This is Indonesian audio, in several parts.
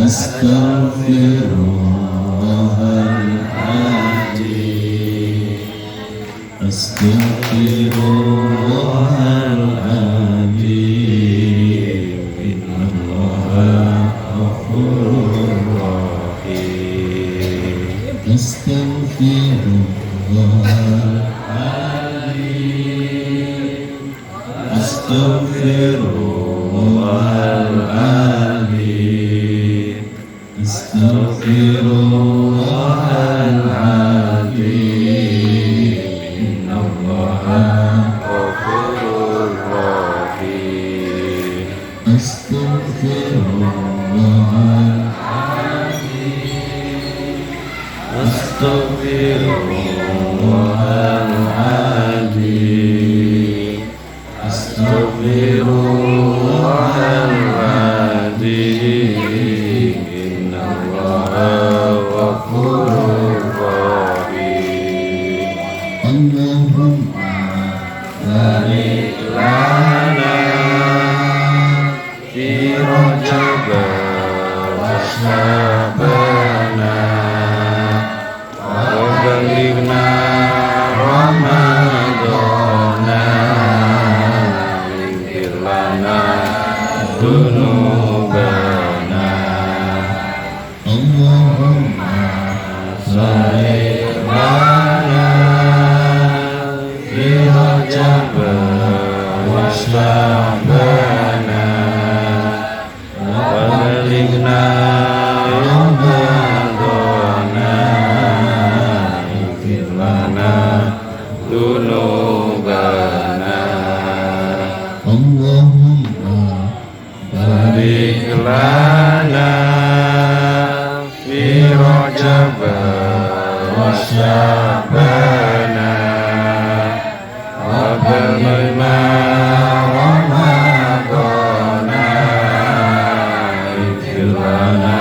Astaghfirullahaladzim, Astaghfirullahaladzim, Innallaha ghafurur rahim. Astaghfirullahaladzim, Astaghfirullahaladzim, Astaghfirullahaladzim, Innallaha ghafurur rahim. Astaghfirullahaladzim, Astaghfirullahaladzim, Astaghfirullahaladzim, Innallaha ghafurur rahim. Allahumma barik lana fi Rajab wa Sya'bana wa ballighna Ramadana, ighfir lana dzunubana. Allahumma shalli lana fi Rajab wa Sya'bana wa ballighna Ramadana, ighfir lana dzunubana. Allahumma barik lana fi Rajab wa Sya'bana wa ballighna Ramadana, ighfir lana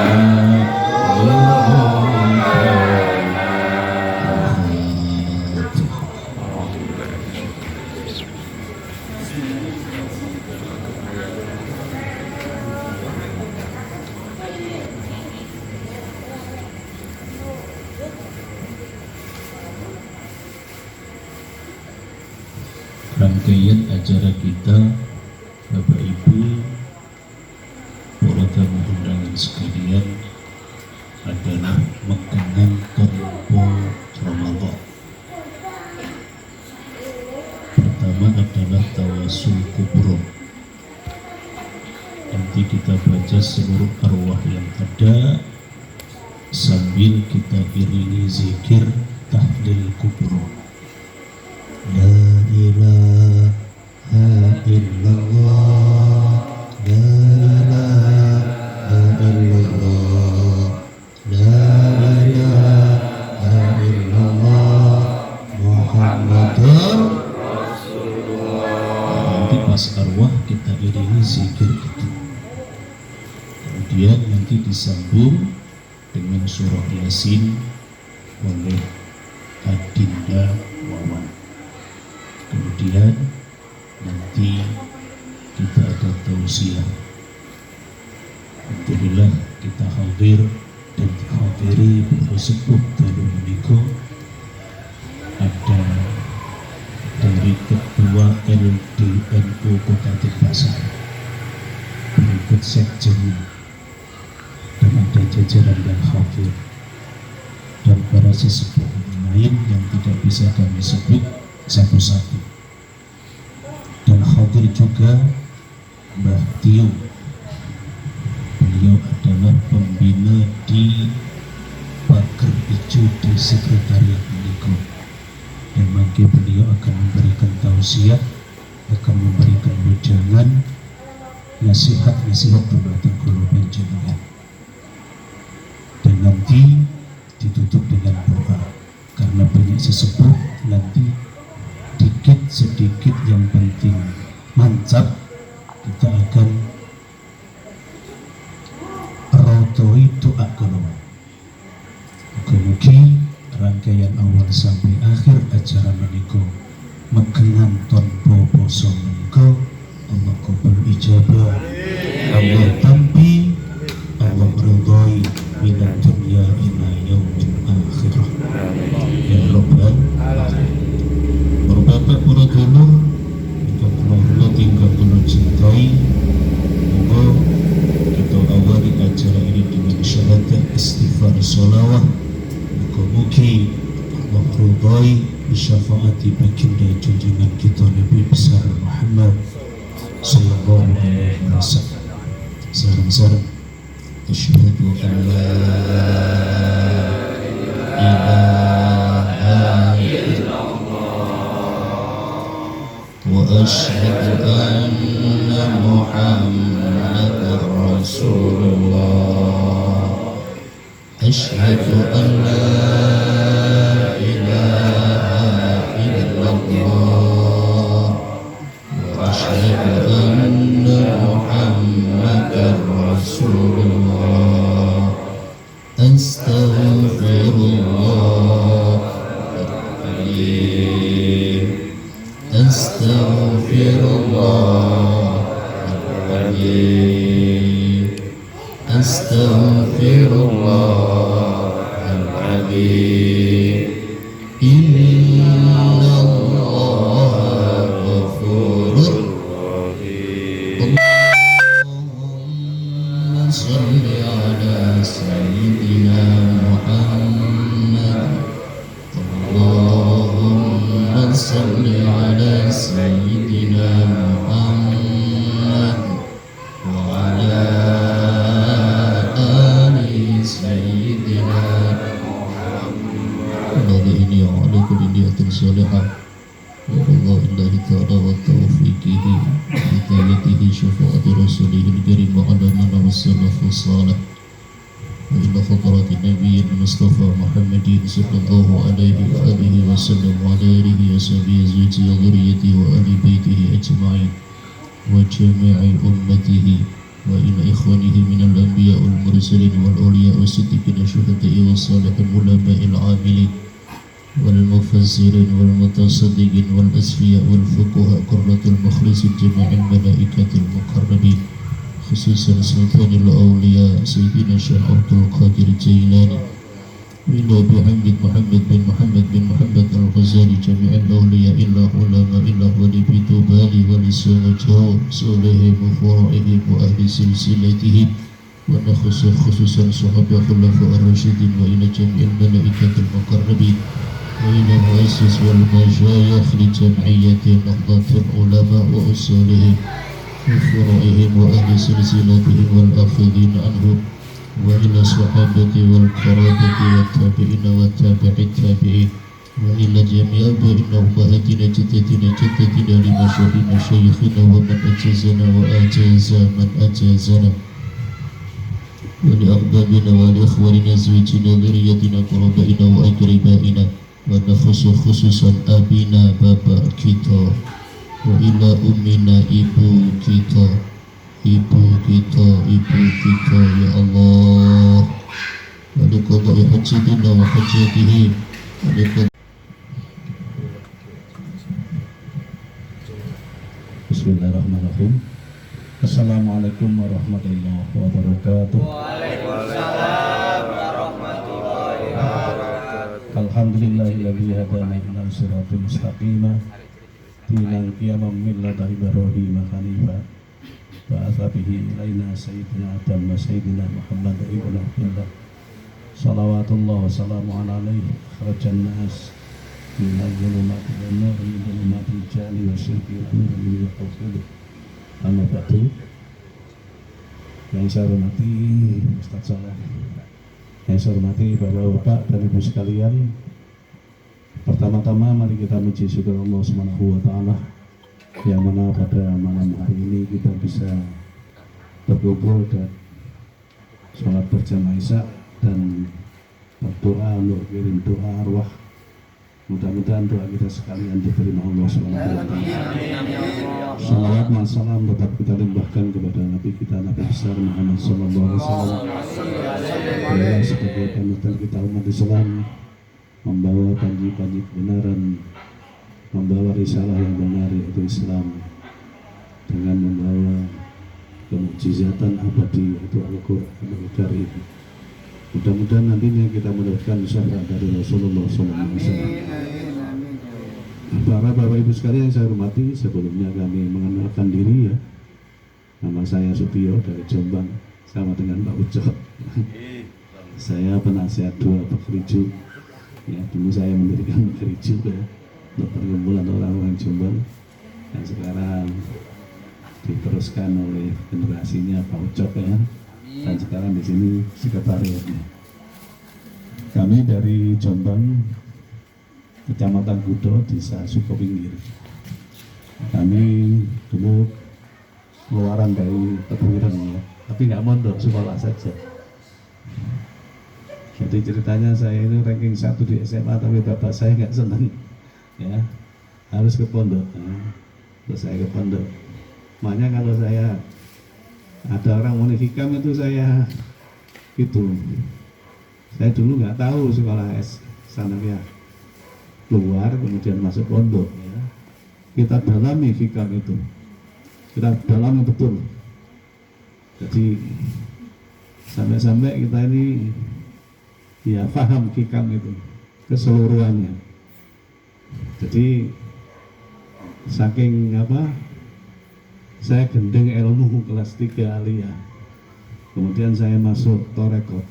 rangkaian acara kita, Bapak Ibu, para tamu undangan sekalian, adalah megangan tanpa Ramadan. Pertama adalah tawasul kubro. Nanti kita baca seluruh arwah yang ada sambil kita iringi zikir tahlil kubro. La ilaha illallah, la ilaha illallah, la ilaha illallah, Muhammadur Rasulullah. Nanti pas arwah kita iringi zikir itu. Kemudian nanti disambung dengan surah Yasin oleh Adinda Wawan. Kemudian nanti kita ada tausiah. Alhamdulillah kita hadir dan hadiri tersebut dalam menikah. Ada dari Ketua LDNU Kota Denpasar, berikut sekjen, dan ada jajaran dan hadir dan para sesepuh lain yang tidak bisa kami sebut satu-satu. Dan hadir juga Mbah Tio. Beliau adalah pembina di Pagar Ijo di Sekretariat Menikah. Dan mungkin beliau akan memberikan tausiah, akan memberikan wejangan, nasihat-nasihat berbatang golongan jenengan. Dan nanti ditutup dengan doa, karena banyak sesepuh nanti sedikit yang penting mancap, kita akan rotoi doa golongan. Mugi-mugi rangkaian awal sampai akhir acara menikah mekengan tanpa poso menikah, Allah qabul ijabah, Allah tampi, Allah ridha mugi Allah ridhoi bisyafaati baginda junjungan kita Nabi besar Muhammad sallallahu alaihi wasallam. Sareng-sareng asyhadu an la ilaha illallah wa asyhadu anna Muhammadar Rasulullah. Asyhadu an la ilaha illallah wa asyhadu anna Muhammadar Rasulullah. Astaghfirullahaladzim. Astaghfirullahaladzim. Astaghfirullahaladzim. Innallaha ghafurur rahim. Allahumma shalli ala sayyidina Muhammad. Allahumma shalli ala sayyidina Muhammad wa ala ali sayyidina Muhammad. Ini ala kulli niyatin salihah wa Allah illahi ta'ala wa taufiqihi hidayatihi syafa'ati rasulihil karim wa ala man wassalafu salih wa ila khatarati nabiyyin Mustafa Muhammadin sallallahu alaihi wa alihi wa sallam wa ala alihi wa sahbihi azwajihi wa dhurriyyatihi wa ahli baitihi ajma'in wa jami'i ummatihi wa ila ikhwanihi minal anbiya wal mursalin wal awliya wa siddiqin syuhada'i wa salihin ulama'il amilin wal mufassirin wal mutasaddiqin wal asfiya wal fuqaha qurratul mukhlisin jami'il malaikatil muqarrabin khususan sultanil awliya sayyidina Syekh Abdul Qadir Jailani wa bihamdid Muhammad bin Muhammad al-Ghazali jami'il awliya illa ulama illa wali bitubali wali sunnah solehim wa faraihim wa ahli silsilatihim wa khususan sahabat khulafa ar-rasyidin wa ila jami'il malaikatil muqarrabin wa ila muassis wal masyayikh li jam'iyyati nahdlatul ulama wa usulihim wa faraihim wa ahli silsilatihim wal akhidin anhum wa ila sahabati wal qarabati wat tabi'ina wat tabi'it tabi'in wa ila jami'i abaina ummahatina jaddatina li masyayikhina syayikhina wa man ajazana wa ajaza man ajazana wa li aqdabina wa li ikhwanina zawjina dhurriyyatina qarabaina wa aqribaina wa khususan abina bapak kita wa ila ummina ibu kita ya Allah wa li qada'i hajatina wa hajatihi wa li Bismillahirrahmanirrahim. Assalamualaikum warahmatullahi wabarakatuh. Waalaikumsalam warahmatullahi wabarakatuh. Alhamdulillahilladzi hadana ila siratal mustaqim dinan qiyaman millata Ibrahim hanifan wa asabihi ilaina sayyidina Adam wa sayyidina Muhammad ibn Abdullah salawatullah wa salamu alaihi kharajan nas min al-zulumati wan nur min dhulumatil jahli wa syirki wa min al-tawhid. Amma ba'du. Yang saya hormati Ustaz Saleh, yang saya hormati Bapak-bapak dan Ibu sekalian, pertama-tama mari kita memuji syukur Allah Subhanahu wa taala yang mana pada malam hari ini kita bisa berkumpul dan sholat berjamaah Isya dan berdoa untuk kirim doa arwah. Mudah-mudahan doa kita sekalian diterima Allah Subhanahu wa taala. Salawat dan salam tetap kita limpahkan kepada Nabi kita Nabi besar Muhammad sallallahu alaihi wasallam. Beliau sebagai panutan kita umat Islam, membawa panji-panji kebenaran, membawa risalah yang benar yaitu Islam, dengan membawa kemukjizatan abadi yaitu Al-Qur'anul Karim. Mudah-mudahan nantinya kita mendapatkan syafaat dari Rasulullah SAW. Para Bapak Ibu sekalian yang saya hormati, sebelumnya kami mengenalkan diri ya. Nama saya Supio dari Jombang, sama dengan Pak Ucok. Saya penasihat dua Pekriju Ya, dulu saya mendirikan negeri juga untuk perkumpulan orang-orang Jombang yang sekarang diteruskan oleh generasinya Pak Ucok ya, dan sekarang di sini sekretariatnya. Kami dari Jombang, Kecamatan Gudo, Desa Sukopinggir. Kami dulu keluaran dari Tebuireng ya, tapi nggak mondok, sekolah saja. Jadi ceritanya saya ini ranking 1 di SMA, tapi bapak saya nggak senang ya, harus ke pondok ya. Terus saya ke pondok. Makanya kalau saya ada orang mau hikam itu saya dulu nggak tahu sekolah sanawiyah keluar kemudian masuk pondok ya. Kita dalami hikam itu, kita dalami betul. Jadi sampai-sampai kita ini ya paham hikam itu keseluruhannya. Jadi saking saya gendeng ilmu kelas 3 aliyah, kemudian saya masuk Torekot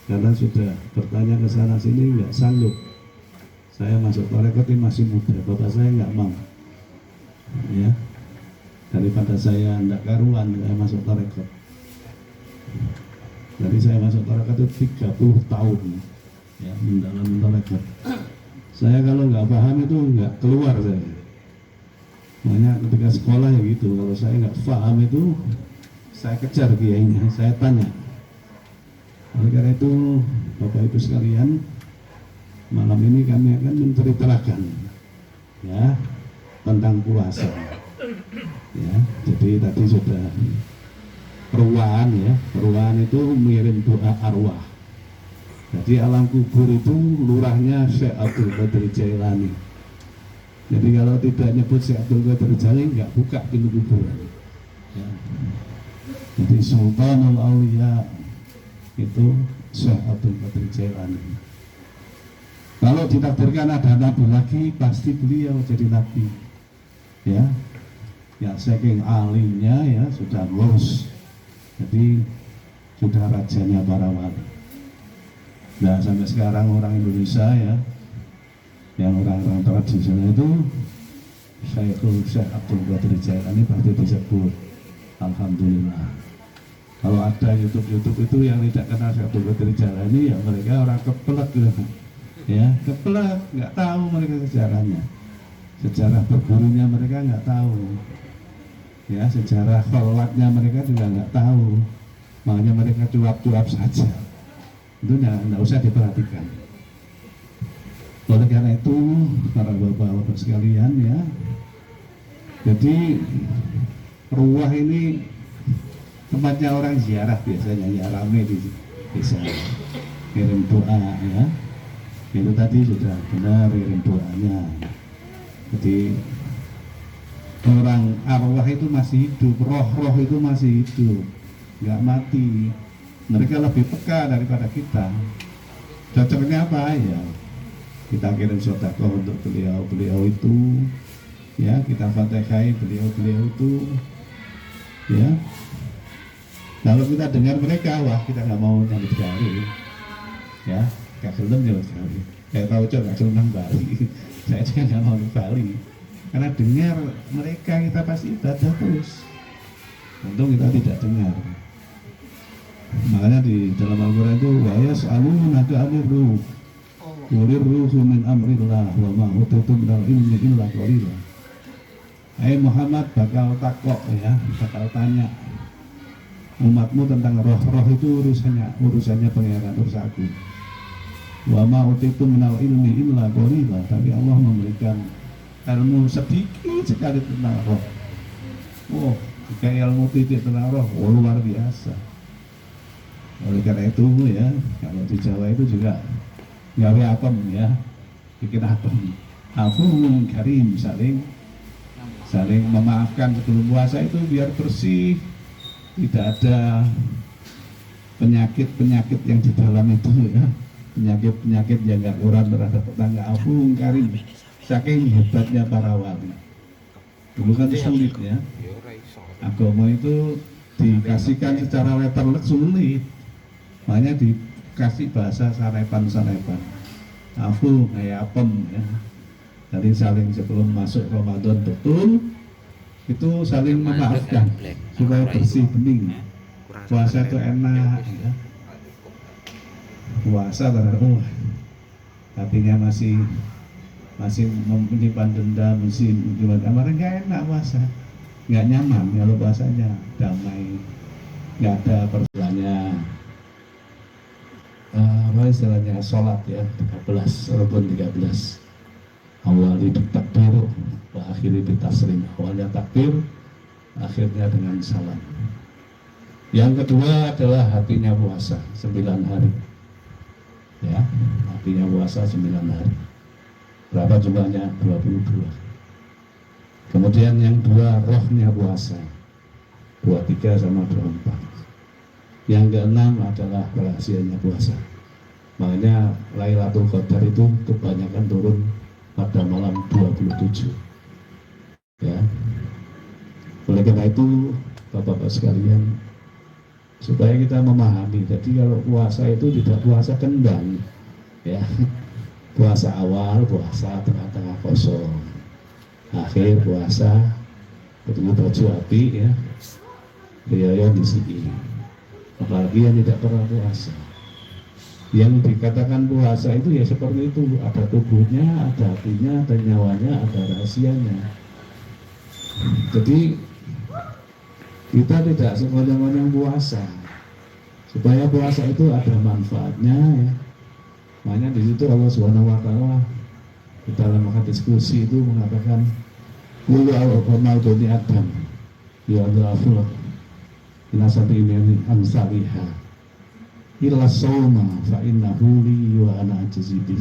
karena sudah bertanya ke sana sini nggak sanggup. Saya masuk Torekot ini masih muda, bapak saya nggak mau ya, daripada saya nggak karuan saya masuk Torekot. Jadi saya masuk Torekot itu 30 tahun ya, mendalami Torekot. Saya kalau nggak paham itu nggak keluar saya. Makanya ketika sekolah ya gitu, kalau saya nggak paham itu saya kejar kiainya, saya tanya. Oleh karena itu Bapak Ibu sekalian, malam ini kami akan menceritakan ya tentang puasa. Ya, jadi tadi sudah perubahan ya, perubahan itu mengirim doa arwah. Jadi alam kubur itu lurahnya Syekh Abdul Qadir Jailani. Jadi kalau tidak nyebut Syekh Abdul Qadir Jailani nggak buka pintu kuburan. Ya. Jadi Sultanul Auliya itu Syekh Abdul Qadir Jailani. Kalau ditakdirkan ada nabi lagi, pasti beliau jadi nabi. Ya, ya saking alimnya ya sudah lulus. Jadi sudah rajanya para wali. Nah sampai sekarang orang Indonesia ya, yang orang-orang tradisional itu Syekh Abdul Qadir Jailani pasti disebut. Alhamdulillah. Kalau ada YouTube itu yang tidak kenal Syekh Abdul Qadir Jailani ya mereka orang kepelet gitu. Ya kepelet, nggak tahu mereka sejarahnya, sejarah bergurunya mereka nggak tahu, ya sejarah kholatnya mereka juga nggak tahu, makanya mereka cuap-cuap saja. Itu nggak usah diperhatikan. Oleh karena itu para bapak-bapak sekalian ya, jadi ruah ini tempatnya orang ziarah biasanya ya, ramai di desa, kirim doa ya. Itu tadi sudah benar kirim doanya. Jadi orang arwah itu masih hidup, roh-roh itu masih hidup, nggak mati. Mereka lebih peka daripada kita. Cocoknya apa ya? Kita kirim sedekah untuk beliau itu, ya kita fatihai beliau itu, ya. Kalau kita dengar mereka, wah kita nggak mau nyambut kali, ya. Gak gelem ya sekali. Kayak tahu cok gak gelem nang Bali. Saya juga nggak mau ke Bali. Karena dengar mereka kita pasti ibadah terus. Untung kita tidak dengar. Makanya di dalam Al-Quran itu wa yas'alunaka 'anir ruh. Qulir ruhu min amrillah wa ma utitum minal ilmi illa qalila. Hai Muhammad bakal takok ya, bakal tanya umatmu tentang roh-roh itu urusannya pangeran, urusan aku. Wa ma utitum minal ilmi illa qalila, tapi Allah memberikan ilmu sedikit sekali tentang roh. Oh, jika ilmu titik tentang roh, luar biasa. Oleh karena itu ya, kalau di Jawa itu juga gawe apem ya, bikin apem. Afun karim, saling memaafkan sebelum puasa itu biar bersih, tidak ada penyakit yang di dalam itu ya, penyakit yang nggak kurang terhadap tetangga. Afun karim, saking hebatnya para wali. Dulu kan sulit ya, agama itu dikasihkan secara letterlek sulit. Makanya dikasih bahasa sarepan. afu kayak apem ya. Jadi saling sebelum masuk Ramadan betul itu saling memaafkan supaya bersih bening. Puasa itu enak ya. Puasa karena hatinya masih menyimpan dendam, masih gimana? Kemarin nggak enak puasa, nggak nyaman kalau puasanya damai, nggak ada persoalannya. Apa istilahnya sholat ya 13 rukun 13 awali takbir wa akhiri bitaslim, awalnya takbir akhirnya dengan salam. Yang kedua adalah hatinya puasa 9 hari ya, hatinya puasa 9 hari. Berapa jumlahnya? 22. Kemudian yang dua rohnya puasa 23 sama 24. Yang keenam adalah rahasianya puasa. Makanya Lailatul Qadar itu kebanyakan turun pada malam 27. Ya. Oleh karena itu, Bapak-bapak sekalian, supaya kita memahami, jadi kalau puasa itu tidak puasa kendang, ya. Puasa awal, puasa tengah-tengah kosong. Akhir puasa, ketemu baju api, ya. Riaya di sini. Apalagi yang tidak pernah puasa. Yang dikatakan puasa itu ya seperti itu, ada tubuhnya, ada hatinya, ada nyawanya, ada rahasianya. Jadi kita tidak sekonyong-konyong puasa, supaya puasa itu ada manfaatnya ya. Makanya di situ Allah Subhanahu wa taala di dalam hadis kursi itu mengatakan kullu al-qamal duni adam ya Allahul ila sabiina amsalihha illa sawma fa innahu li wa ana ajzibi.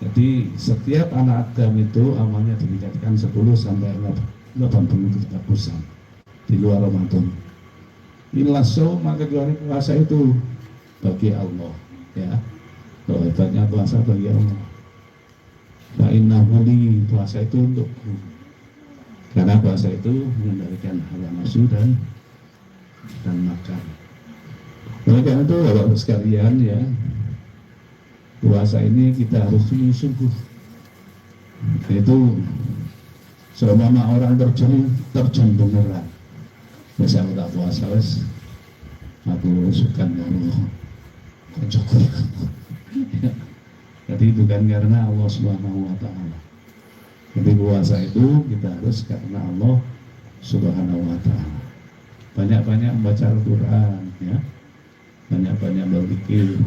Jadi setiap anak Adam itu amalnya ditingkatkan 10 sampai 80 tapusan di luar Ramadan. Illa sawma, kecuali puasa itu bagi Allah ya. Kalau hebatnya puasa bagi Allah. Fa innahu li, puasa itu untukku. Karena puasa itu mengendalikan hawa nafsu dan makan. Oleh karena itu Bapak sekalian ya, puasa ini kita harus sungguh-sungguh. Itu seumpama orang terjun beneran. Bisa kita puasa wes, aku suka Allah, kocok. Jadi bukan karena Allah Subhanahu wa taala. Jadi puasa itu kita harus karena Allah Subhanahu wa taala. Banyak-banyak membaca Al-Qur'an ya. Banyak-banyak berzikir.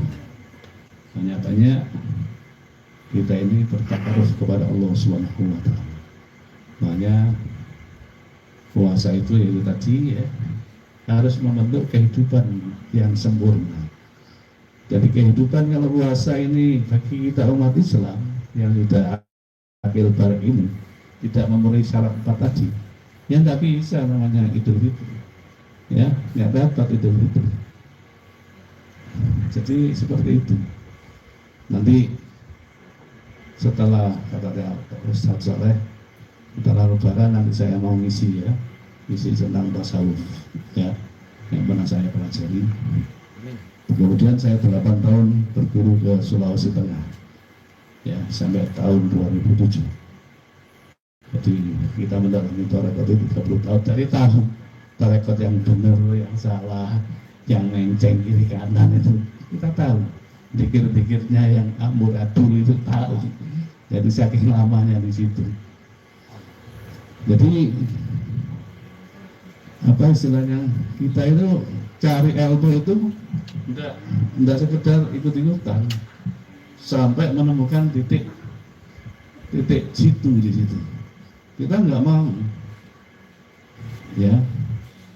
Banyak-banyak kita ini bertakaruf kepada Allah Subhanahu wa taala. Makanya puasa itu ya tadi ya harus membentuk kehidupan yang sempurna. Jadi kehidupan kalau puasa ini bagi kita umat Islam yang sudah akil balik ini tidak memenuhi syarat 4 tadi, yang tidak bisa namanya Idul Fitri, ya nggak dapat Idul Fitri. Jadi seperti itu. Nanti setelah katanya Ustaz Saleh setelah Lebaran nanti saya mau ngisi ya, ngisi tentang tasawuf ya yang pernah saya pelajari. Kemudian saya 8 tahun berguru ke Sulawesi Tengah ya sampai tahun 2007. Jadi kita mendalami tarekat itu 30 tahun, dari tahu tarekat yang benar, yang salah, yang menceng kiri kanan itu kita tahu. Dikir-dikirnya yang amburadul itu tahu. Jadi saking lamanya di situ. Jadi apa istilahnya, kita itu cari ilmu itu tidak sekedar ikut-ikutan sampai menemukan titik jitu di situ. Kita nggak mau ya,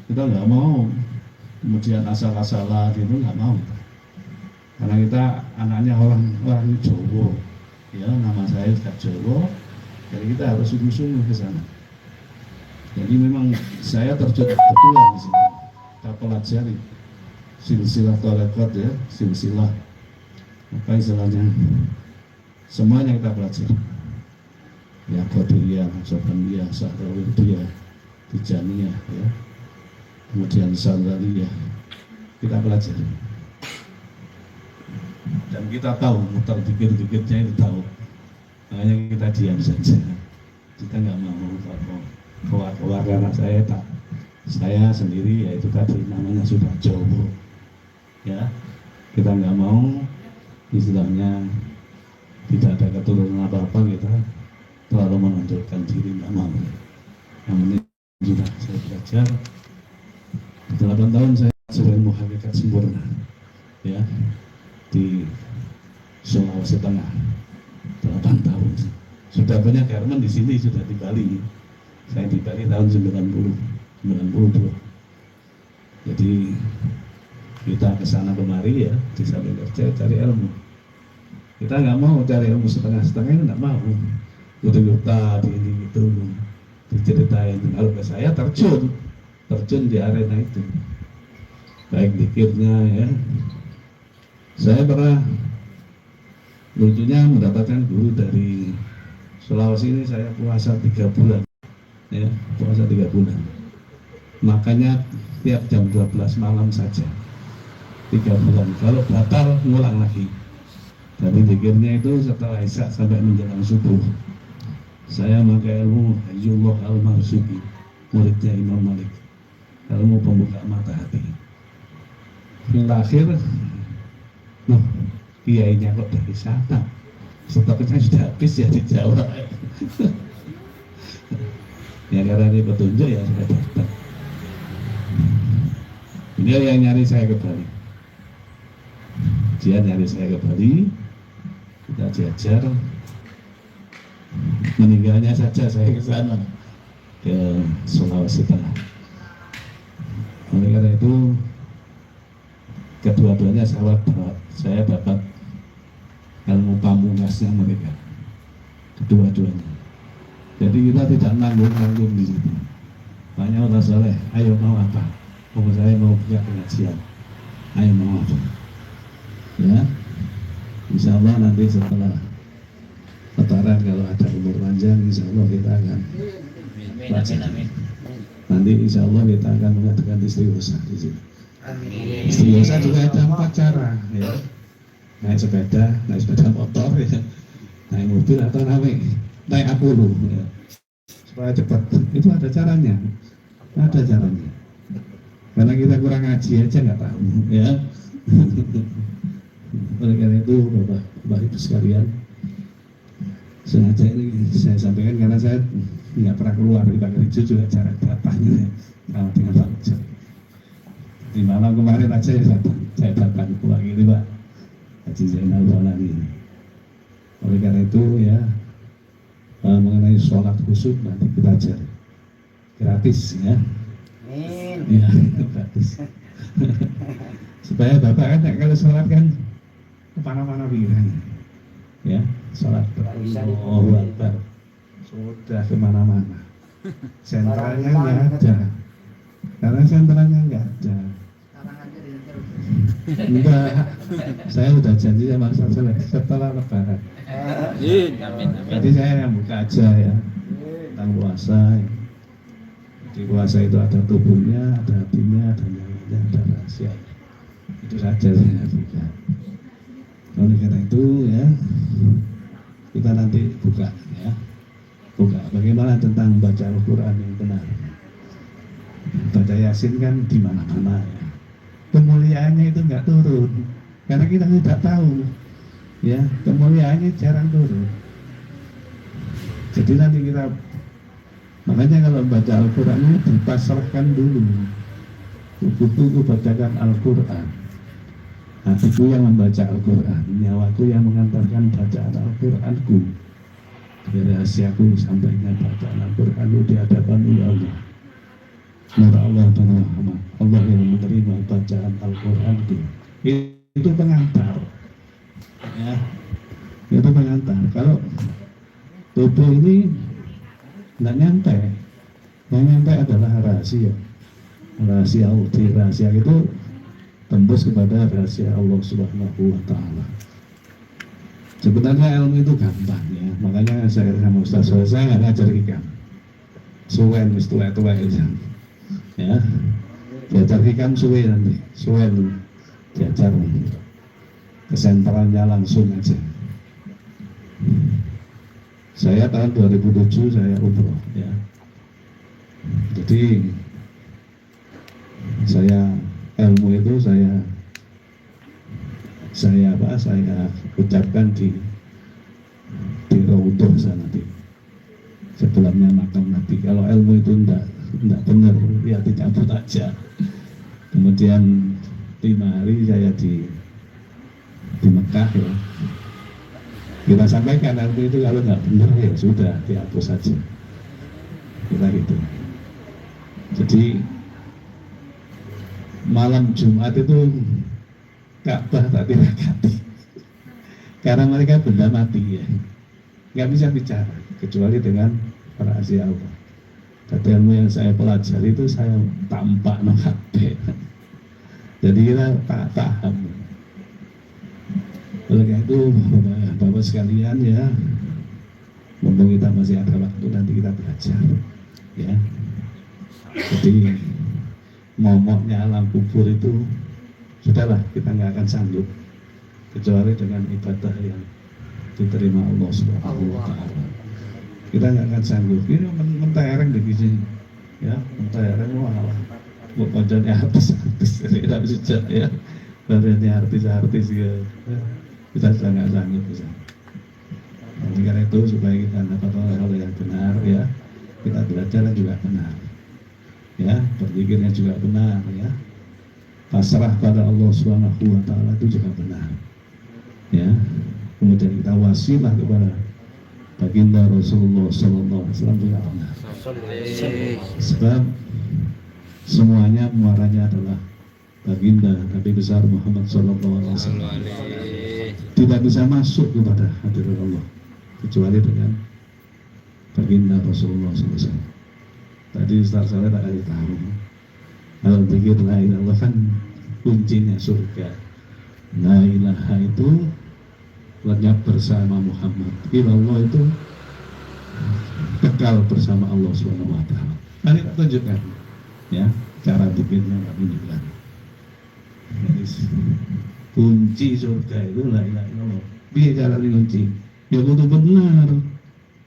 kita nggak mau kemudian asal-asalan itu nggak mau, karena kita anaknya orang Jawa ya, nama saya juga Jawa, jadi kita harus sungguh-sungguh ke sana. Jadi memang saya terjun kebetulan di sini. Kita pelajari silsilah tarekat ya, silsilah apa istilahnya, semuanya kita pelajari. Ya Qadiriyah, Naqsabandiyah, Sahrawardiyah, Tijaniyah ya. Kemudian Sadzaliyah kita pelajari. dan kita tahu muter dikit-dikitnya itu tahu, makanya kita diam saja. Kita nggak mau keluar karena saya sendiri yaitu tadi namanya sudah jauh ya, kita nggak mau istilahnya tidak ada keturunan apa-apa, kita terlalu menonjolkan diri, nggak mau. Yang penting sudah saya belajar 8 tahun saya sudah ilmu hakikat sempurna ya di Sulawesi Tengah 8 tahun. Sudah banyak garmen di sini, sudah di Bali. Saya di Bali tahun 92. Jadi kita ke sana kemari ya, di samping kerja cari ilmu. Kita nggak mau cari ilmu setengah-setengah, itu nggak mau. Udah ini gitu diceritain. Kalau ke saya terjun di arena itu, baik dikirnya ya. Saya pernah lucunya mendapatkan guru dari Sulawesi ini, saya puasa 3 bulan ya, puasa 3 bulan, makanya tiap jam 12 malam saja 3 bulan, kalau batal ngulang lagi. Tapi dikirnya itu setelah Isya sampai menjelang subuh. Saya pakai ilmu Hayyullah Al-Marzuki, muridnya Imam Malik, ilmu pembuka mata hati. Terakhir kiainya kok dari sana, stoknya sudah habis ya di Jawa. Ya karena ini petunjuk ya saya datang. Dia yang nyari saya ke Bali. Dia nyari saya ke Bali, kita jajar. Meninggalnya saja saya ke sana, ke Sulawesi Tengah. Oleh karena itu kedua-duanya saya dapat ilmu pamungkasnya mereka, kedua-duanya. Jadi kita tidak nanggung-nanggung di situ. Banyak orang soleh, ayo mau apa? Saya mau punya pengajian, ayo mau apa? Ya, insya Allah nanti setelah lebaran kalau ada umur panjang, insya Allah kita akan nanti insya Allah kita akan mengadakan istighosah di sini. Istighosah juga ada 4 cara ya. Naik sepeda motor ya, naik mobil atau naik Apollo ya. Supaya cepat, itu ada caranya. Karena kita kurang ngaji aja nggak tahu ya. Oleh karena itu Bapak Ibu sekalian, sengaja ini saya sampaikan karena saya nggak pernah keluar di Bangka juga cara datangnya sama dengan Pak Ucap. Di malam kemarin aja saya datang pulang ini Pak Haji Zainal Maulani. Oleh karena itu ya, mengenai sholat khusyuk nanti kita ajar gratis ya. Ya, gratis. Supaya Bapak kan kalau sholat kan kemana-mana pikirannya ya, sholat Allahu Akbar sudah kemana-mana, sentralnya nggak ada, karena sentralnya nggak ada. Enggak, saya udah janji sama saya setelah lebaran. Jadi saya yang buka aja ya tentang puasa. Di puasa itu ada tubuhnya, ada hatinya, ada nyawanya, ada rahasia. Itu saja saya buka. Oleh karena itu ya, kita nanti buka ya, bagaimana tentang baca Al-Quran yang benar. Baca Yasin kan di mana-mana ya. Kemuliaannya itu nggak turun karena kita tidak tahu ya, kemuliaannya jarang turun. Jadi nanti kita, makanya kalau baca Al-Quran itu dipasrahkan dulu, buku-buku bacakan Al-Quran, hatiku yang membaca Al-Quran, nyawaku yang mengantarkan bacaan Al-Quranku, rahasiaku sampaikan bacaan Al-Quranku di hadapan Allah. Nur Allah dan rahmat Allah yang menerima bacaan Al-Quran itu pengantar ya, itu pengantar. Kalau tubuh ini nggak nyampe, yang nyampe adalah rahasia rahasia itu tembus kepada rahasia Allah Subhanahu wa Ta'ala. Sebenarnya ilmu itu gampang ya, makanya saya sama Ustaz saya nggak ngajar hikam, suwen wis tua-tua ya, diajar hikam suwe nanti, suwen diajar. kesenterannya langsung aja. Saya tahun 2007 saya umroh ya. Jadi saya ilmu itu saya ucapkan di Raudhah sana di sebelumnya makam Nabi. Kalau ilmu itu enggak benar ya dicabut aja. Kemudian 5 hari saya di Mekah ya. Kita sampaikan ilmu itu kalau nggak benar ya sudah dihapus saja. Kita gitu. Jadi malam Jumat itu Ka'bah tak tirakati karena mereka benda mati ya, nggak bisa bicara kecuali dengan rahasia Allah. Tapi ilmu yang saya pelajari itu saya tampak no kabeh. Jadi kita tak paham. Oleh karena itu Bapak sekalian ya, mumpung kita masih ada waktu nanti kita belajar ya. Jadi momoknya alam kubur itu sudahlah, kita nggak akan sanggup kecuali dengan ibadah yang diterima Allah Subhanahu wa Ta'ala. Kita nggak akan sanggup. Ini mentereng di sini, ya, mentereng wah, wajahnya artis-artis, tidak bisa ya, badannya artis-artis ya, kita sudah nggak sanggup bisa. Jadi karena itu supaya kita dapat hal yang benar ya, kita belajar juga benar, ya, berpikirnya juga benar ya. Pasrah pada Allah Subhanahu wa Ta'ala itu juga benar ya. Kemudian kita wasilah kepada baginda Rasulullah Sallallahu Alaihi Wasallam juga benar. Sebab semuanya muaranya adalah baginda Nabi besar Muhammad Sallallahu Alaihi Wasallam. Tidak bisa masuk kepada hadirat Allah kecuali dengan baginda Rasulullah Sallallahu Alaihi Wasallam. Tadi Ustaz Saleh tak kasih tahu, kalau pikir la ilaha kan kuncinya surga. La ilaha itu lenyap bersama Muhammad. Ilallah itu kekal bersama Allah Subhanahu wa Ta'ala. Mari kita tunjukkan ya, cara pikirnya kita tunjukkan. Jadi kunci surga itu la ilaha illallah. Biar cara dikunci ya kudu benar.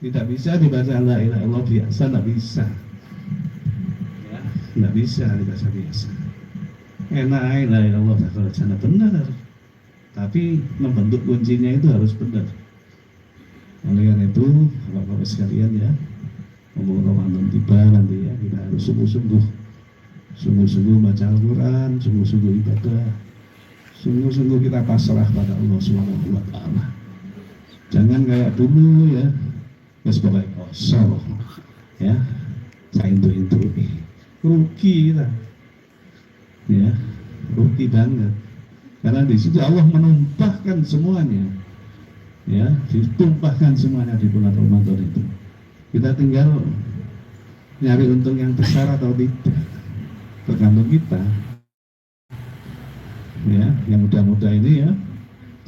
Tidak bisa dibaca la ilaha illallah biasa, tidak bisa. Nggak bisa dibaca biasa. Enak la ilaha illallah kalau sana benar, tapi membentuk kuncinya itu harus benar. Oleh karena itu Bapak-bapak sekalian ya, ngomong Ramadan tiba nanti ya, kita harus sungguh-sungguh baca Al-Quran, sungguh-sungguh ibadah, sungguh-sungguh kita pasrah pada Allah Subhanahu wa Ta'ala. Jangan kayak dulu ya, wes pokoknya kosong ya, saya itu rugi kita ya, rugi banget karena di situ Allah menumpahkan semuanya ya, ditumpahkan semuanya di bulan Ramadan itu. Kita tinggal nyari untung yang besar atau tidak, tergantung kita ya. Yang muda-muda ini ya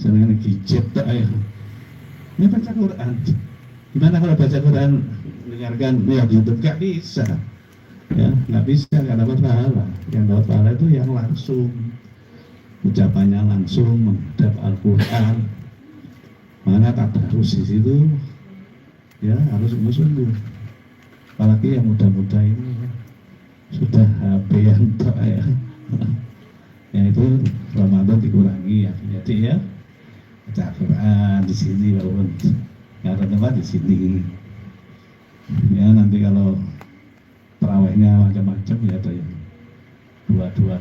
senang gadget tak ya, ini baca Quran. Gimana kalau baca Quran dengarkan ya di YouTube? Gak bisa ya, nggak bisa, nggak dapat pahala. Yang dapat pahala itu yang langsung ucapannya langsung menghadap Al-Quran. Mana tadarus di situ ya, harus sungguh-sungguh. Apalagi yang muda-muda ini ya, sudah HP yang tak ya, ya itu Ramadan dikurangi ya. Jadi ya baca Quran di sini, walaupun nggak ada tempat di sini ya. Nanti kalau terawihnya macam-macam ya, ada yang dua, 3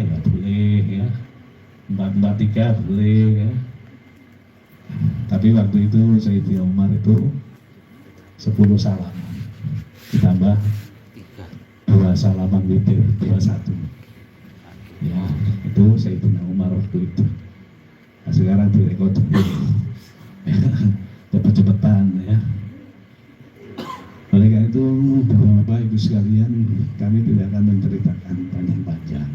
ya boleh ya, 4, 3 boleh ya. Tapi waktu itu Sayyidina Umar itu 10 salam ditambah 2 salaman witir, 21 ya, itu Sayyidina Umar waktu itu. Nah, sekarang direkod cepet-cepetan ya. Oleh karena itu Bapak Ibu sekalian, kami tidak akan menceritakan panjang-panjang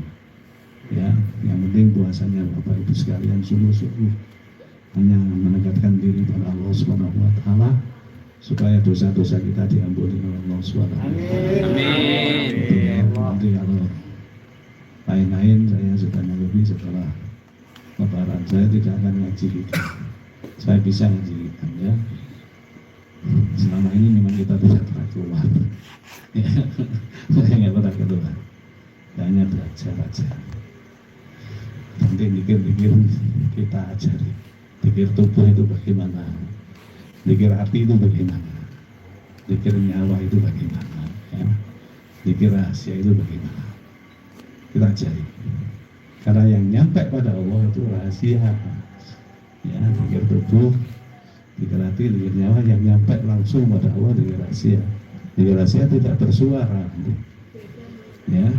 ya. Yang penting puasanya Bapak Ibu sekalian sungguh-sungguh hanya mendekatkan diri pada Allah Subhanahu wa Ta'ala supaya dosa-dosa kita diampuni oleh Allah Subhanahu wa Ta'ala. Amin. Nanti kalau lain-lain saya sudah nyanggupi setelah Lebaran saya tidak akan ngaji hikam. Saya bisa ngaji hikam ya. Selama ini memang kita tidak pernah keluar. Ya, saya nggak pernah keluar. Hanya belajar aja. Nanti pikir-pikir kita ajari. Pikir tubuh itu bagaimana, pikir hati itu bagaimana, pikir nyawa itu bagaimana, ya. Pikir rahasia itu bagaimana. Kita ajari. Karena yang nyampe pada Allah itu rahasia. Ya, pikir tubuh, pikir hati, pikir nyawa yang nyampe langsung pada Allah dengan rahasia. Dengan rahasia tidak bersuara. Ya,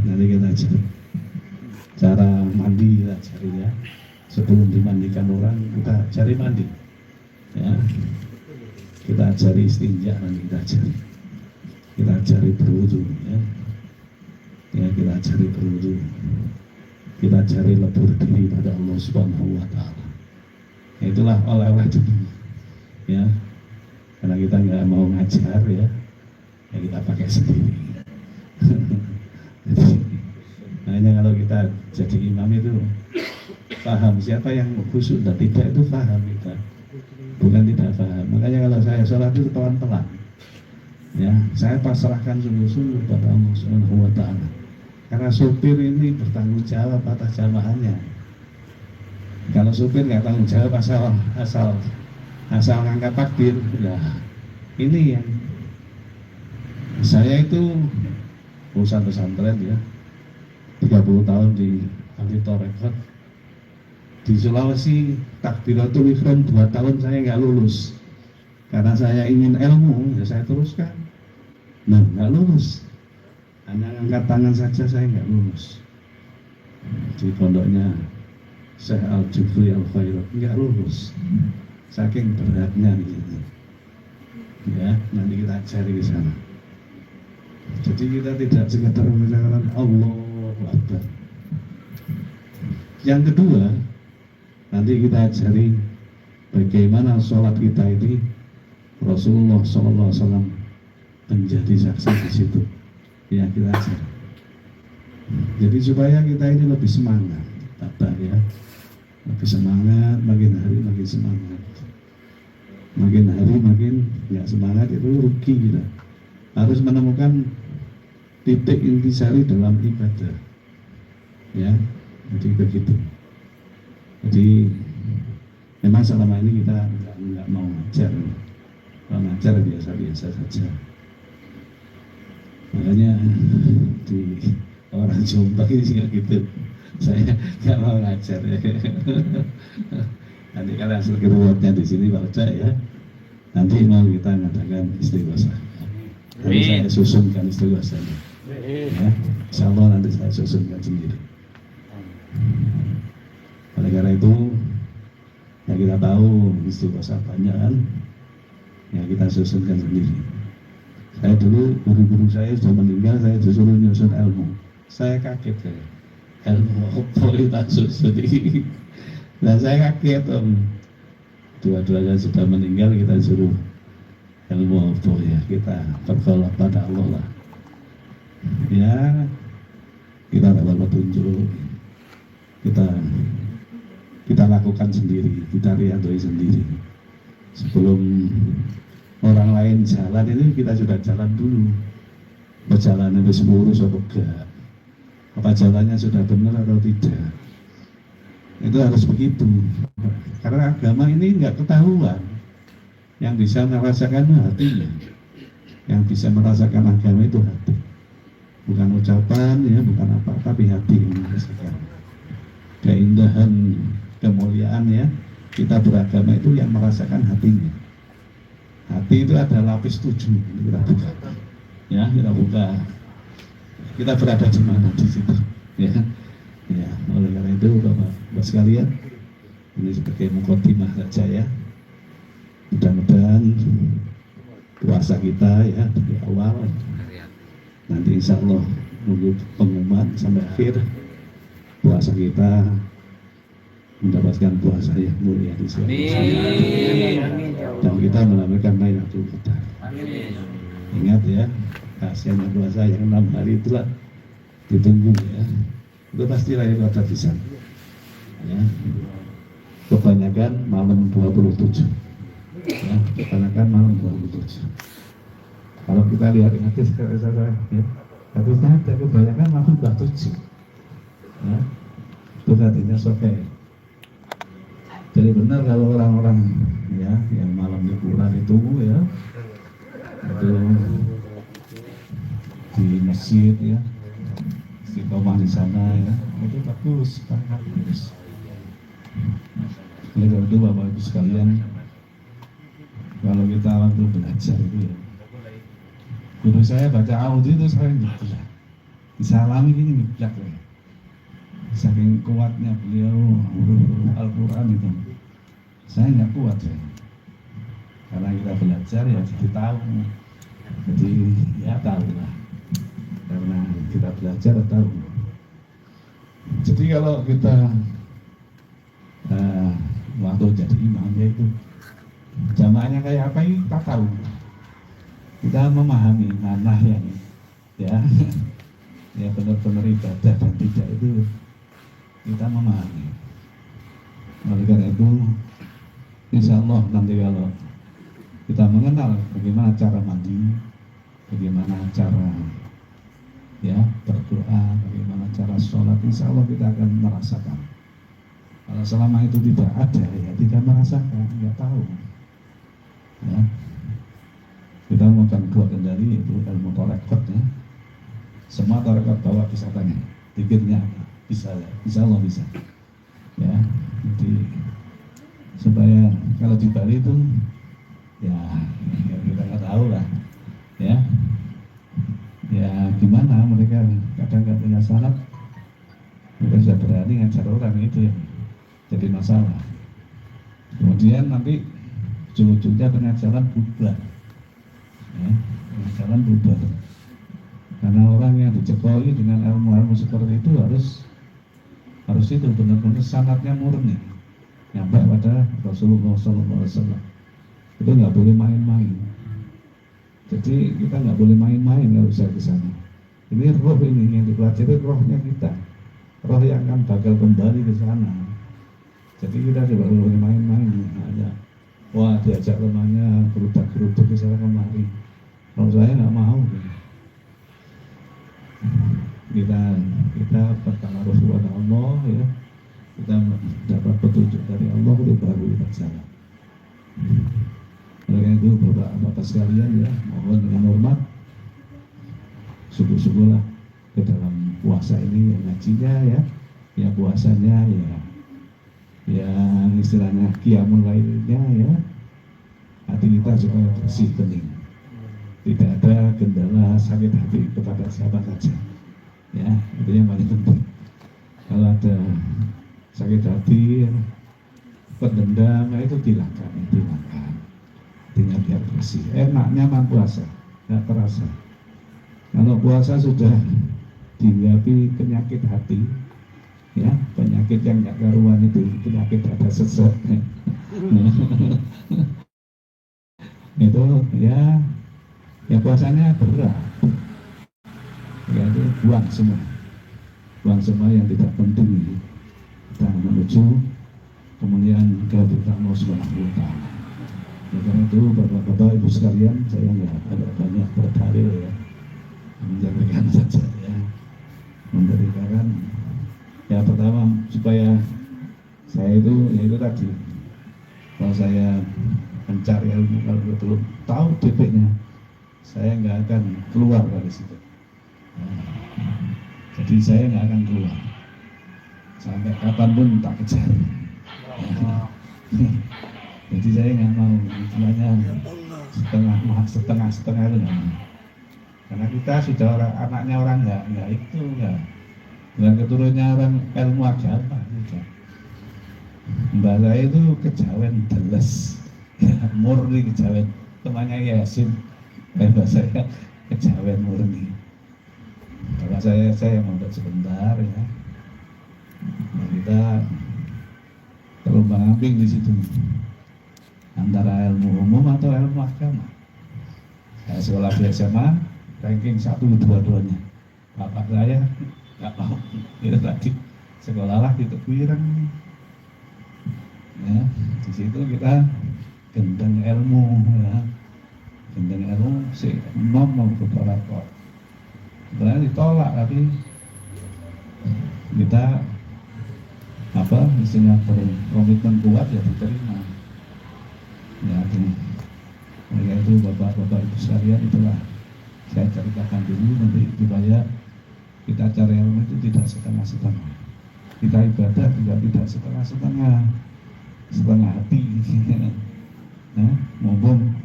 nanti kita ajari. Cara mandi kita cari ya. Sebelum dimandikan orang kita cari mandi. Ya, kita ajari istinja nanti kita ajari. Kita ajari berwudu ya. Ya, kita ajari berwudu. Kita cari lebur diri pada Allah Subhanahu wa taala. Itulah oleh-oleh dunia. Ya. Karena kita nggak mau ngajar ya. Ya kita pakai sendiri. Jadi, makanya kalau kita jadi imam itu paham siapa yang khusyuk dan tidak itu paham kita. Bukan tidak paham. Makanya kalau saya sholat itu pelan-pelan. Ya, saya pasrahkan sungguh-sungguh pada Allah Subhanahu wa taala. Karena supir ini bertanggung jawab atas jamaahnya. Kalau supir nggak tanggung jawab asal ngangkat takbir, ya ini yang saya itu lulusan pesantren ya, 30 tahun di ahli tarekat di Sulawesi. Takbiratul ihram 2 tahun saya nggak lulus karena saya ingin ilmu, ya saya teruskan. Nah, nggak lulus. Hanya angkat tangan saja saya nggak lulus. Di pondoknya Syekh Al-Jufri Al-Khairat nggak lulus. Saking beratnya gitu. Ya, nanti kita cari di sana. Jadi kita tidak sekedar mengucapkan Allahu Akbar. Yang kedua, nanti kita ajari bagaimana sholat kita ini Rasulullah SAW menjadi saksi di situ. Ya, kita ajari. Jadi supaya kita ini lebih semangat, tabah ya, lebih semangat, makin hari makin semangat, makin hari makin ya semangat itu rugi kita. Harus menemukan titik intisari dalam ibadah. Ya, jadi begitu. Jadi memang selama ini kita nggak mau ngajar, kalau ngajar biasa-biasa saja. Makanya di orang Jombang ini juga gitu, saya nggak mau ngajar. Nanti kalau hasil keruwetnya di sini baca ya, nanti mau kita mengadakan istighosah. Nanti saya susunkan istighosahnya. Ya, insya Allah nanti saya susunkan sendiri. Oleh karena itu, ya kita tahu istighosah banyak kan, ya kita susunkan sendiri. Saya dulu, guru-guru saya sudah meninggal, saya disuruh nyusun ilmu. Saya kaget saya. Ilmu apa kita susun ini? Nah saya kaget om. Dua-duanya sudah meninggal, kita suruh ilmu apa ya? Kita bertolak pada Allah lah. Ya, kita dapat petunjuk. Kita lakukan sendiri, kita riadoi sendiri. Sebelum orang lain jalan ini kita sudah jalan dulu. Perjalanan itu lurus atau enggak? Apa jalannya sudah benar atau tidak? Itu harus begitu. Karena agama ini enggak ketahuan. Yang bisa merasakan hatinya. Yang bisa merasakan agama itu hati. Bukan ucapan ya, bukan apa, tapi hati yang merasakan. Keindahan, kemuliaan ya. Kita beragama itu yang merasakan hatinya. Hati itu ada lapis 7. Kita buka. Ya, kita buka. Kita berada di mana di situ. Ya. Ya, oleh karena itu Bapak sekalian, ini sebagai mukadimah saja ya. Mudah-mudahan puasa kita ya dari awal nanti insya Allah nunggu pengumuman sampai akhir puasa kita mendapatkan puasa yang mulia di sini. Dan kita mendapatkan Lailatul Qadar. Ingat ya, kasihannya puasa yang 6 hari itulah ditunggu ya. Itu pasti Lailatul Qadar di sana. ya. Kebanyakan malam 27 ya, kebanyakan malam 27. Kalau kita lihat hadis ya, hadisnya ada kebanyakan malam 27 ya, itu artinya sokai. Jadi benar kalau orang-orang ya yang malam liburan itu ya, itu di masjid ya, istiqomah di sana ya, itu bagus, sangat bagus. Oleh karena itu Bapak Ibu sekalian, kalau kita waktu belajar itu ya, guru saya baca audi itu saya gitu lah, disalami gini ngeblak ya. Saking kuatnya beliau Al-Quran itu, saya nggak kuat ya. Karena kita belajar ya jadi tahu, jadi ya tahu lah. Karena kita belajar tahu. Jadi kalau kita waktu jadi imam ya itu jamaahnya kayak apa ini kita tahu. Kita memahami mana yang ya ya benar-benar ibadah dan tidak itu kita memahami. Oleh karena itu, insya Allah nanti kalau kita mengenal bagaimana cara mandi, bagaimana cara ya berdoa, bagaimana cara sholat, insya Allah kita akan merasakan. Kalau selama itu tidak ada, ya tidak merasakan, nggak tahu. Ya. Kita memegang dua kendali yaitu ilmu tarekat ya. Semua tarekat bawa bisa tanya, pikirnya apa? Bisa ya, insya Allah bisa. Ya, jadi supaya kalau di Bali itu ya kita nggak tahu lah, ya gimana mereka kadang nggak punya salat, mereka sudah berani ngajar orang itu ya jadi masalah. Kemudian nanti ujung-ujungnya pengajaran bubar, ya, pengajaran bubar. Karena orang yang dicekoi dengan ilmu-ilmu seperti itu harus itu benar-benar sanadnya murni, nyampe pada Rasulullah SAW. Itu nggak boleh main-main. Jadi kita nggak boleh main-main kalau bisa ke sana. Ini roh ini yang dipelajari, rohnya kita, roh yang akan bakal kembali ke sana. Jadi kita tidak boleh main-main. Hanya wah diajak temannya geruduk-geruduk ke sana kemari. Kalau saya nggak mau. Kita bertaruh kepada Allah ya, kita dapat petunjuk dari Allah itu baru kita jalan. Oleh itu Bapak-bapak sekalian ya, mohon dengan hormat sungguh-sungguhlah ke dalam puasa ini ya, ngajinya ya puasanya ya istilahnya qiyamul lailnya ya, hati kita supaya bersih bening, tidak ada kendala sakit hati kepada siapa saja. Ya, itu yang paling penting. Kalau ada sakit hati, pendendam, itu hilangkan, tinggal biar bersih. Enak, nyaman puasa, nggak terasa. Kalau puasa sudah dihinggapi penyakit hati, ya penyakit yang nggak karuan itu, penyakit dada sesek, itu ya puasanya berat. Ya itu buang semua yang tidak penting, kita menuju kemuliaan kehadiran Allah Subhanahu wa Ta'ala. Karena itu Bapak-bapak Ibu sekalian, saya nggak ada banyak berdalil ya, menjabarkan saja ya, memberikan ya pertama supaya saya itu tadi, kalau saya mencari ilmu kalau belum tahu titiknya, saya nggak akan keluar dari situ. Jadi saya nggak akan keluar sampai kapanpun tak kejar. Jadi saya nggak mau istilahnya setengah itu nggak mau. Karena kita sudah anaknya orang nggak itu bukan keturunannya orang ilmu agama sudah. Mbak saya itu kejawen deles, murni kejawen. Temannya Yasin, mbak saya kejawen murni. Kalau saya mondok sebentar ya, nah, kita terombang ambing di situ antara ilmu umum atau ilmu agama. Saya sekolah di SMA ranking 1 dua-duanya. Bapak saya nggak mau, itu tadi sekolah lah gitu, wireng Ya, di situ kita gendeng ilmu, ya. Gendeng ilmu si nom beberapa sebenarnya ditolak, tapi kita apa istilahnya berkomitmen kuat ya diterima. Ya, oleh itu bapak-bapak ibu sekalian, itulah saya ceritakan dulu nanti supaya kita cari ilmu itu tidak setengah-setengah. Kita ibadah juga tidak setengah-setengah, setengah hati. Nah, mumpung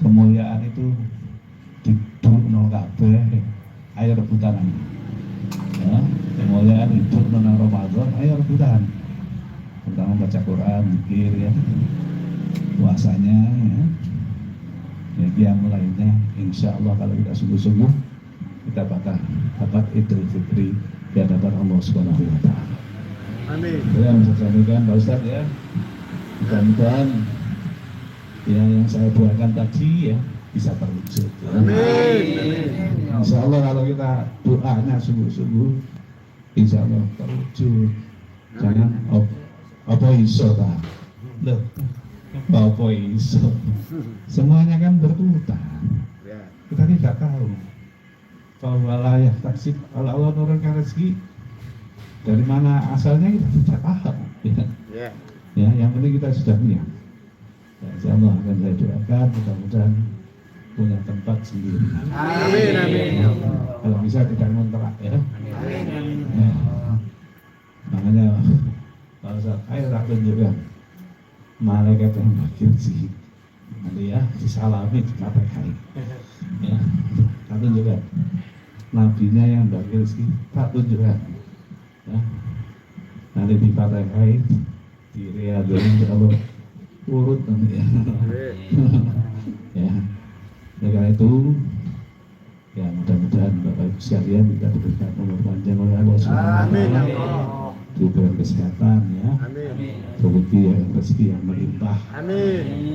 kemuliaan itu hidup nol kabeh, ayo rebutan. Ya, kemuliaan hidup nol Ramadan, ayo rebutan. Pertama baca Quran, zikir ya, puasanya ya, yang lainnya. Insya Allah kalau kita sungguh-sungguh kita dapat Idul Fitri di hadapan Allah Subhanahu Wa Taala. Amin. Itu yang saya sampaikan Pak Ustadz ya. Mudah-mudahan ya yang saya doakan tadi ya bisa terwujud. Amin. Insya Allah kalau kita doanya sungguh-sungguh, Insya Allah terwujud. Jangan apa iso tak? Loh, apa iso? Semuanya kan berputar. Kita tidak tahu. Kalau layak taksib, kalau Allah nurunkan rezeki, dari mana asalnya kita tidak tahu. Ya. Ya, yang penting kita sudah punya. Ya, insya Allah akan saya doakan, mudah-mudahan punya tempat sendiri. Amin. Amin. Ya, kalau bisa tidak ngontrak ya. Amin. Ya. Makanya kalau saya ayo tak tunjukkan malaikat yang bagian sih. Nanti ya disalami dikatakan. Ya, tak tunjukkan. Nabinya yang bagi rezeki, tak tunjukkan. Ya, nanti dikatakan di Riyadhul Allah urut nanti ya. Ya, karena itu ya mudah-mudahan Bapak Ibu sekalian kita diberikan umur panjang oleh Allah Subhanahu wa Ta'ala, diberikan kesehatan ya, rezeki yang melimpah,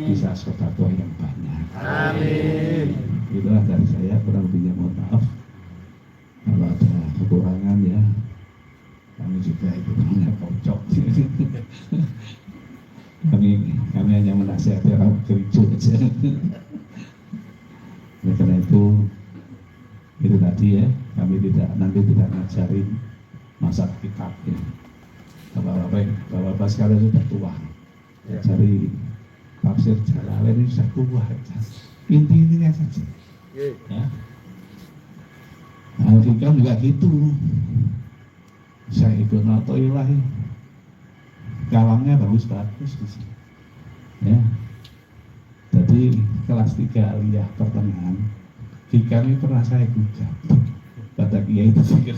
bisa sedekah yang banyak. Amin. Itulah dari saya, kurang lebihnya mohon maaf kalau ada kekurangan ya. Kami juga itu punya kocok. kami hanya menasihati orang kericu aja. Oleh karena itu tadi ya, kami nanti tidak ngajarin masak kitab ya. Bapak-bapak sekalian sudah tua, cari tafsir Jalalain ini sudah tua, intinya saja. Ya. Al-Hikam juga gitu. Saya ikut nato ilahi, kalamnya bagus-bagus di sini. Ya. Jadi kelas 3 aliyah pertengahan, kami pernah saya gugat pada kiai itu pikir.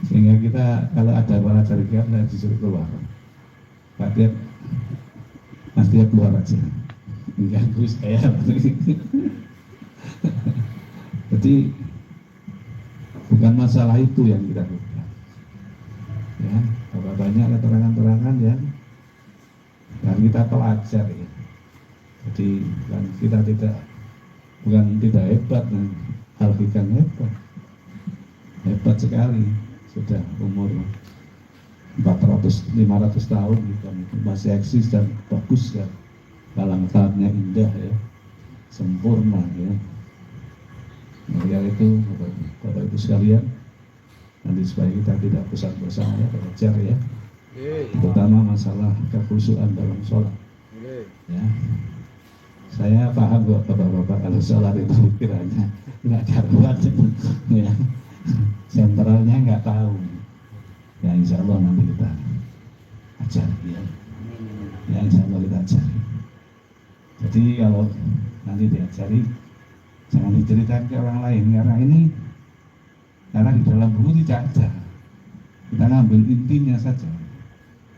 Sehingga kita kalau ada para carikan dan disuruh keluar, Pak Mas dia keluar aja, mengganggu saya. Jadi bukan masalah itu yang kita gugat. Ya, bahwa banyak keterangan-keterangan yang kita pelajar ya. Jadi kita bukan tidak hebat, Al-Hikam hebat sekali, sudah umur 400-500 tahun gitu, masih eksis dan bagus kan, kalam-kalamnya indah ya, sempurna ya. Nah, itu Bapak Ibu sekalian, nanti supaya kita tidak bosan-bosan ya belajar ya, terutama masalah kekhusyuan dalam sholat ya. Saya paham kok Bapak-bapak kalau sholat itu pikirannya nggak karuan ya, sentralnya nggak tahu ya. Insya Allah nanti kita ajar ya, insya Allah kita ajari. Jadi kalau nanti diajari jangan diceritakan ke orang lain, karena di dalam buku tidak ada. Kita ngambil intinya saja,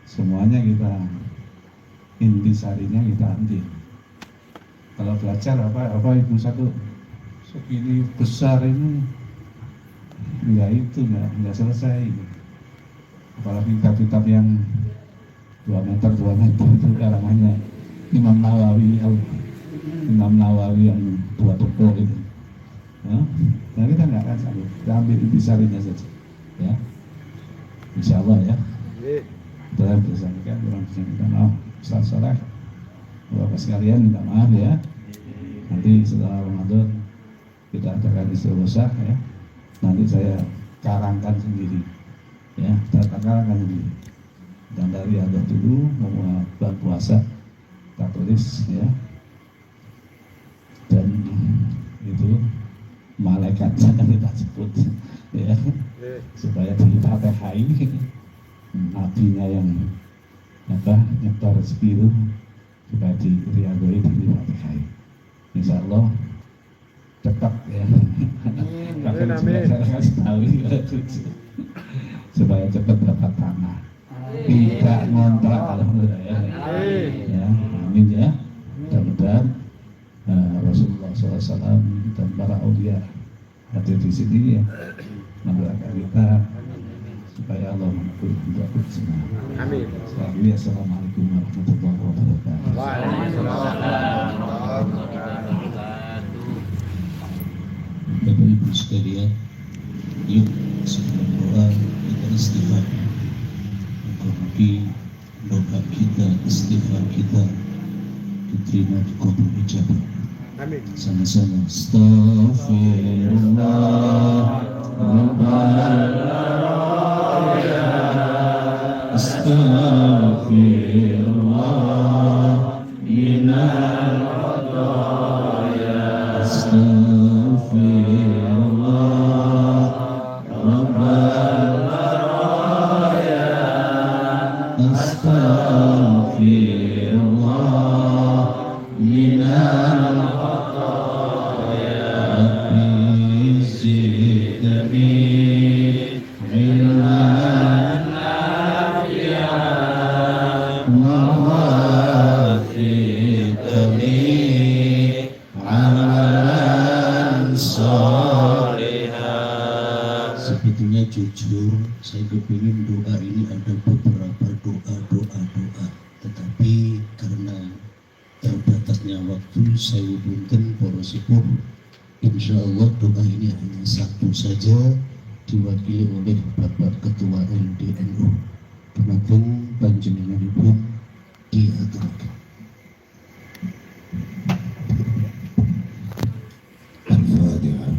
semuanya kita intisarinya kita ambil. Kalau belajar apa ibu satu segini besar ini, ya itu nggak selesai. Apalagi kitab-kitab yang 2 meter itu karangannya Imam Nawawi yang 2 toko itu. Nah kita nggak akan sanggup, kita ambil intisarinya saja, ya. Insya Allah ya. Dan bersangka kurang minta maaf Ustaz Soleh, Bapak sekalian minta maaf ya. Nanti setelah Ramadan kita adakan istighosah ya. Nanti saya karangkan sendiri ya, kita karangkan sendiri. Dan dari ada dulu mau bulan puasa kita tulis ya. Dan itu malaikat jangan kita sebut ya, supaya di Fatihah ini nabinya yang nyetor rezeki itu supaya diriadoi di Fatihah. Insya Allah cepat ya. Amin. Saya kasih tahu supaya cepat dapat tanah, tidak ngontrak alhamdulillah ya. Ya, amin ya. Mudah-mudahan Rasulullah SAW dan para aulia hadir di sini ya, mendoakan kita supaya Allah mengabulkan doa kita semua. Amin. Sekali lagi assalamualaikum warahmatullahi wabarakatuh. Waalaikumsalam warahmatullahi wabarakatuh. Bapak Ibu sekalian, yuk sebelum doa kita istighfar. Mudah-mudahan doa kita, istighfar kita diterima di kubur ijabah. Amin. Sama-sama. Astaghfirullah Astaghfirullah minal khataaya. Astaghfirullah rabbal baraya. Astaghfirullah minal khataaya. Rabbi zidni ilman nafi'an wa wafiqni amalan sholihan. Sebetulnya jujur saya kepingin doa ini ada beberapa doa, tetapi karena terbatasnya waktu saya punten para sepuh, insya Allah doa ini hanya satu saja diwakili oleh Bapak Ketua LDNU. Kemudian panjenenganipun diaturaken. Al-Fatihah.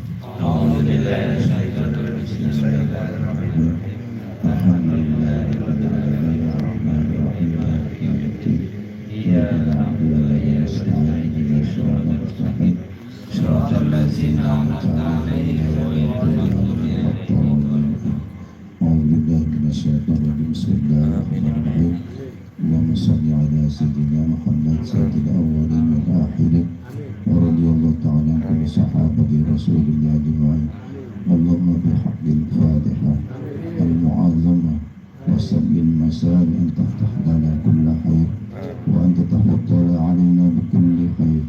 Bismillahirrahmanirrahim. Allahumma salli ala sayyidina Muhammad sayyidil awwalin wal akhirin wa radiyallahu ta'ala an kulli sahabati Rasulillah ajma'in. Allahumma bihaqqil Fatihah al-mu'azzamah wa sabbil masal an taftah lana kulla khair wa an tatafaddala alaina bi kulli khair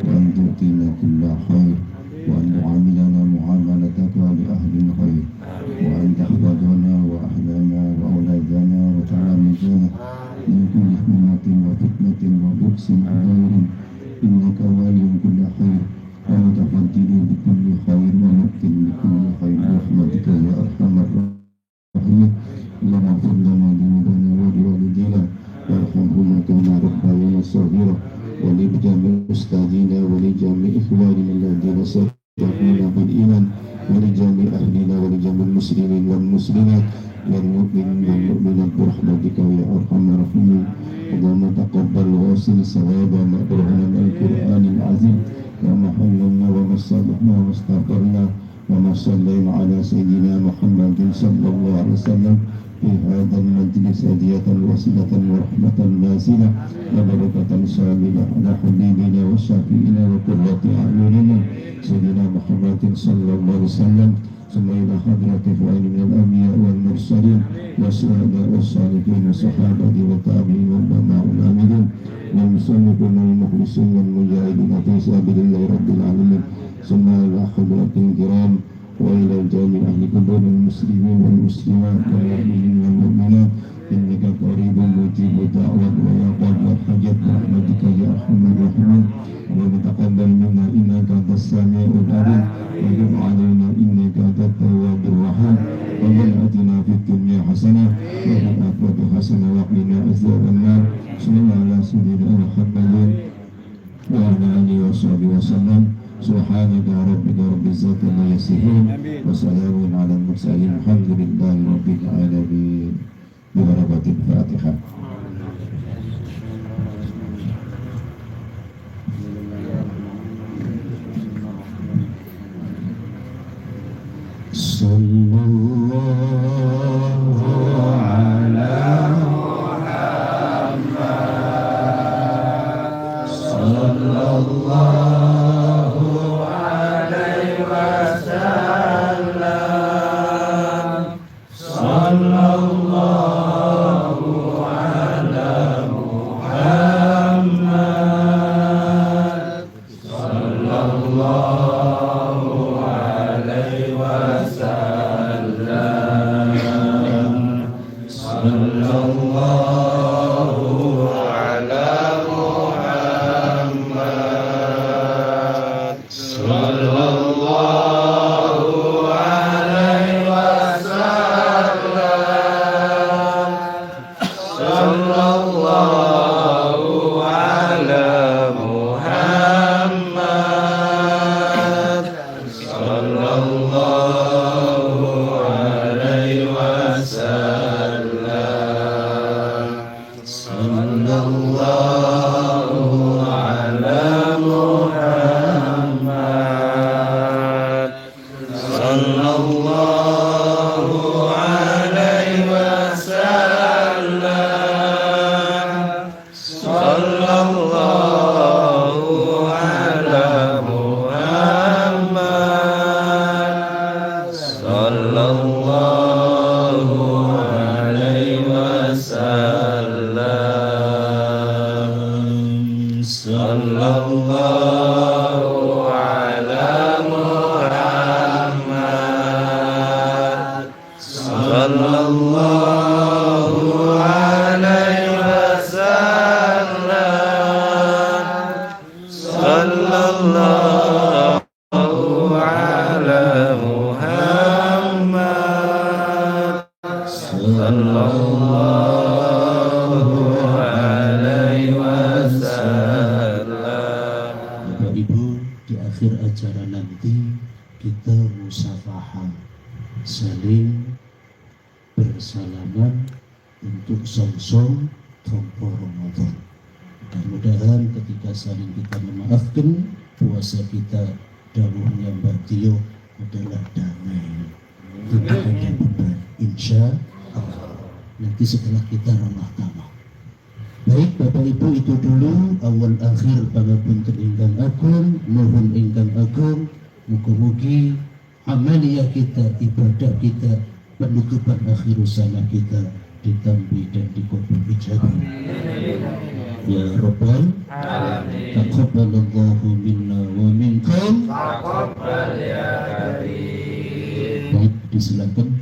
wa an tu'tina kulla khair wa an tu'amilana mu'amalataka li ahli khair wa an tahfadhana wa ahlana wa auladana wa talamizana min kulli fitnatin wa fitnatin wa buksin adairin innaka waliyun kulla khair wa mutafaddilu bi kulli khair wa mubtin bi kulli khair bi rahmatika ya arhamar rahimin. Allahumma ighfir lana dhunubana wa li walidina warhamhuma kama rabbayana shaghira wa li jami'i ustadina wa li jami'i ikhwanina alladhina sabaquna bil iman wa li jami'i ahlina wa li jami'il muslimin wal muslimat wal mu'minin wal mu'minat bi rahmatika ya arhamar rahimin. Allahumma taqabbal wasil sawaba ma qara'na min al-Qur'anil azim wa ma hallalna wa ma sabbahna wa astaghfarna wa ma sallayna ala sayyidina Muhammadin sallallahu alaihi wasallam في هذا المجلس هدية وسيلة ورحمة نازلة وبركة شاملة على حبيبنا وشافينا وقرة أعيننا سيدنا محمد صلى الله عليه وسلم ثم إلى حضرة إخواني من الأنبياء والمرسلين والشهداء والصالحين والصحابة والتابعين والعلماء العاملين والمصنفين والمخلصين والمجاهدين في سبيل الله رب العالمين ثم إلى حضرة الكرام وإلى جميع أهل قبور المسلمين والمسلمات والمؤمنين والمؤمنات إنك قريب مجيب الدعوات ويا قاضي الحاجات برحمتك يا أرحم الراحمين. اللهم تقبل منا إنك أنت السميع العليم وتب علينا إنك أنت التواب الرحيم. ربنا آتنا في الدنيا حسنة وفي الآخرة حسنة وقنا wasallam. Subhanaka rabbika rabbil izzati amma yasifun wa salamun ala mursalin alhamdulillahi rabbil alamin. Bibarakatil Fatihah. Sallallahu ala Muhammad sallallahu alaihi wasallam sallallahu ala Muhammad sallallahu alaihi wasallam sallallahu ala Muhammad sallallahu alaihi wasallam sallallahu ala Muhammad sallallahu alaihi wasallam sallallahu ala Muhammad sallallahu alaihi wasallam sallallahu ala Muhammad sallallahu alaihi wasallam sallallahu ala Muhammad sallallahu alaihi wasallam sallallahu ala Muhammad sallallahu alaihi wasallam. Bapak Ibu, di akhir acara nanti kita musafahah, saling bersalaman untuk song-song tompo Ramadan. Mudah-mudahan ketika saling kita memaafkan, puasa kita dawuhnya Mbak Tio adalah damai, tidak ada beban, insya Allah. Nanti setelah kita ramah tamah. Baik Bapak Ibu, itu dulu awal akhir pangapunten ingkang agung, nuhun ingkang agung, mugi-mugi amaliyah kita, ibadah kita, penutupan akhir usaha kita ditampi dan dikabul ijabah. Ya Rabbal Alamin. Taqabbalallahu minna wa minkum. Taqabbal ya Karim. Baik, disilakan.